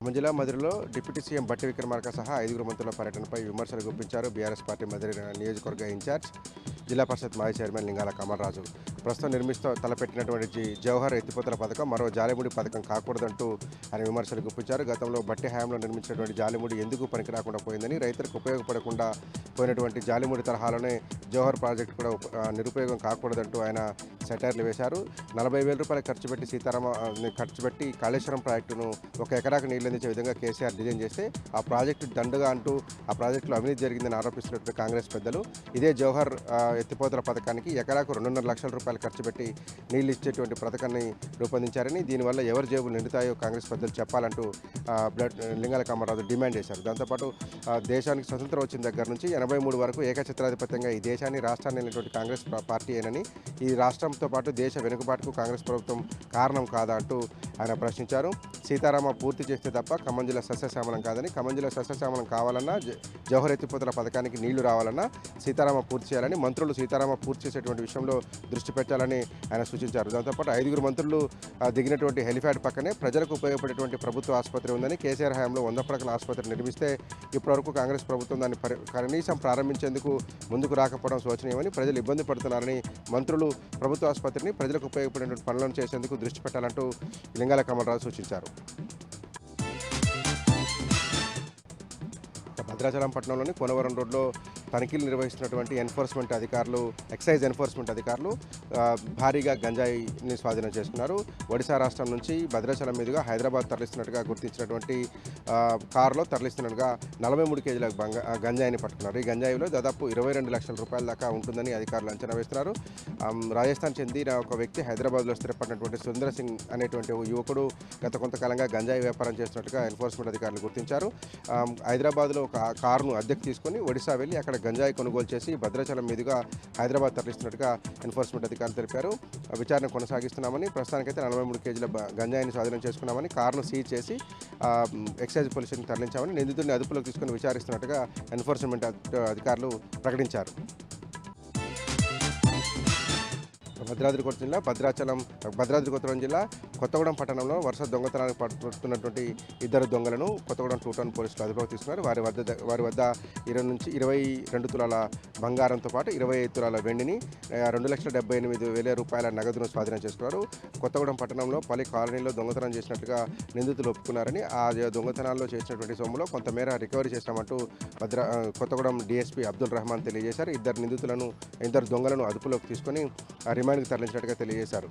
జిల్లా మధురలో deputy CM బట్టి విక్రమార్క సహా 5 మంత్రుల పర్యటనపై విమర్శలు గుప్పించారు బీఆర్ఎస్ పార్టీ మధుర నియోజకవర్గ ఇన్ఛార్జ్ జిల్లా పరిషత్ మాజీ చైర్మన్ లింగాల కమలరాజు. ప్రస్తుతం నిర్మిస్తూ తలపెట్టినటువంటి జవహర్ ఎత్తిపోతల పథకం మరో జాలిముడి పథకం కాకూడదంటూ ఆయన విమర్శలు గుప్పించారు. గతంలో బట్టి హయాంలో నిర్మించినటువంటి జాలిముడి ఎందుకు పనికి రాకుండా పోయిందని, రైతులకు ఉపయోగపడకుండా పోయినటువంటి జాలిముడి తరహాలోనే జవహర్ ప్రాజెక్టు కూడా నిరుపయోగం కాకూడదంటూ ఆయన సెటైర్లు వేశారు. 40,000 రూపాయలు ఖర్చు పెట్టి కాళేశ్వరం ప్రాజెక్టును 1 ఎకరాకు నీళ్లు అందించే విధంగా కేసీఆర్ డిజైన్ చేస్తే ఆ ప్రాజెక్టు దండుగా అంటూ ఆ ప్రాజెక్టులో అవినీతి జరిగిందని ఆరోపిస్తున్నటువంటి కాంగ్రెస్ పెద్దలు ఇదే జవహర్ ఎత్తిపోతల పథకానికి ఎకరాకు 2.5 లక్షల రూపాయలు ఖర్చు పెట్టి నీళ్లు ఇచ్చేటువంటి పథకాన్ని రూపొందించారని, దీనివల్ల ఎవరి జేబులు నిండుతాయో కాంగ్రెస్ పెద్దలు చెప్పాలంటూ లింగాల కమలరాజు డిమాండ్ చేశారు. దాంతోపాటు దేశానికి స్వతంత్రం వచ్చిన దగ్గర నుంచి 83 వరకు ఏకఛత్రాధిపత్యంగా ఈ దేశాన్ని రాష్ట్రాన్ని వెళ్ళినటువంటి కాంగ్రెస్ పార్టీ ఏనని, ఈ రాష్ట్రంతో పాటు దేశ వెనుకబాటుకు కాంగ్రెస్ ప్రభుత్వం కారణం కాదా అంటూ ఆయన ప్రశ్నించారు. సీతారామ పూర్తి చేస్తే తప్ప ఖమ్మం జిల్లా సస్యశ్యామలం కాదని, ఖమ్మం జిల్లా సస్యశ్యామలం కావాలన్నా జవహర్ ఎత్తిపోతల పథకానికి నీళ్లు రావాలన్నా సీతారామ పూర్తి చేయాలని, మంత్రులు సీతారామ పూర్తి చేసేటువంటి విషయంలో దృష్టి పెట్టాలని ఆయన సూచించారు. దాంతోపాటు 5 మంత్రులు దిగినటువంటి హెలిప్యాడ్ పక్కనే ప్రజలకు ఉపయోగపడేటువంటి ప్రభుత్వ ఆసుపత్రి ఉందని, కేసీఆర్ హయాంలో 100 పడకల ఆసుపత్రి నిర్మిస్తే ఇప్పటివరకు కాంగ్రెస్ ప్రభుత్వం దాన్ని కనీసం ప్రారంభించేందుకు ముందుకు రాకపోవడం శోచనీయమని, ప్రజలు ఇబ్బంది పడుతున్నారని, మంత్రులు ప్రభుత్వ ఆసుపత్రిని ప్రజలకు ఉపయోగపడేటువంటి పనులను చేసేందుకు దృష్టి పెట్టాలంటూ లింగాల కమలరాజు సూచించారు. భద్రాచలం పట్టణంలోని కోనవరం రోడ్లో తనిఖీలు నిర్వహిస్తున్నటువంటి ఎక్సైజ్ ఎన్ఫోర్స్మెంట్ అధికారులు భారీగా గంజాయిని స్వాధీనం చేసుకున్నారు. ఒడిశా రాష్ట్రం నుంచి భద్రాచలం మీదుగా హైదరాబాద్ తరలిస్తున్నట్టుగా గుర్తించినటువంటి కారులో తరలిస్తున్నట్టుగా 43 కేజీల గంజాయిని పట్టుకున్నారు. ఈ గంజాయిలో దాదాపు 22 లక్షల రూపాయల దాకా ఉంటుందని అధికారులు అంచనా వేస్తున్నారు. రాజస్థాన్ చెందిన ఒక వ్యక్తి హైదరాబాద్లో స్థిరపడినటువంటి సుందర్ సింగ్ అనేటువంటి యువకుడు గత కొంతకాలంగా గంజాయి వ్యాపారం చేస్తున్నట్టుగా ఎన్ఫోర్స్మెంట్ అధికారులు గుర్తించారు. హైదరాబాద్లో ఒక కారును అద్దెకు తీసుకొని ఒడిశా వెళ్ళి అక్కడ గంజాయి కొనుగోలు చేసి భద్రాచలం మీదుగా హైదరాబాద్ తరలిస్తున్నట్టుగా ఎన్ఫోర్స్మెంట్ అధికారులు తెలిపారు. విచారణ కొనసాగిస్తున్నామని, ప్రస్తుతానికైతే 43 కేజీల గంజాయిని స్వాధీనం చేసుకున్నామని, కారును సీజ్ చేసి ఎక్సైజ్ పోలీసులను తరలించామని, నిందితుడిని అదుపులోకి తీసుకుని విచారిస్తున్నట్టుగా ఎన్ఫోర్స్మెంట్ అధికారులు ప్రకటించారు. భద్రాద్రి కొత్తగూడెం జిల్లా కొత్తగూడెం పట్టణంలో వరుస దొంగతనానికి పడుతున్నటువంటి 2 దొంగలను కొత్తగూడెం 2 టౌన్ పోలీసులు అదుపులోకి తీసుకున్నారు. వారి వద్ద 22 తులాల బంగారంతో పాటు 25 తులాల వెండిని, 2,78,000 రూపాయల నగదును స్వాధీనం చేసుకున్నారు. కొత్తగూడెం పట్టణంలో పలు కాలనీలో దొంగతనం చేసినట్టుగా నిందితులు ఒప్పుకున్నారని, ఆ దొంగతనాల్లో చేసినటువంటి సొమ్ములో కొంతమేర రికవరీ చేస్తామంటూ కొత్తగూడెం డీఎస్పీ అబ్దుల్ రెహమాన్ తెలియజేశారు. 2 దొంగలను అదుపులోకి తీసుకొని రిమాండ్కి తరలించినట్టుగా తెలియజేశారు.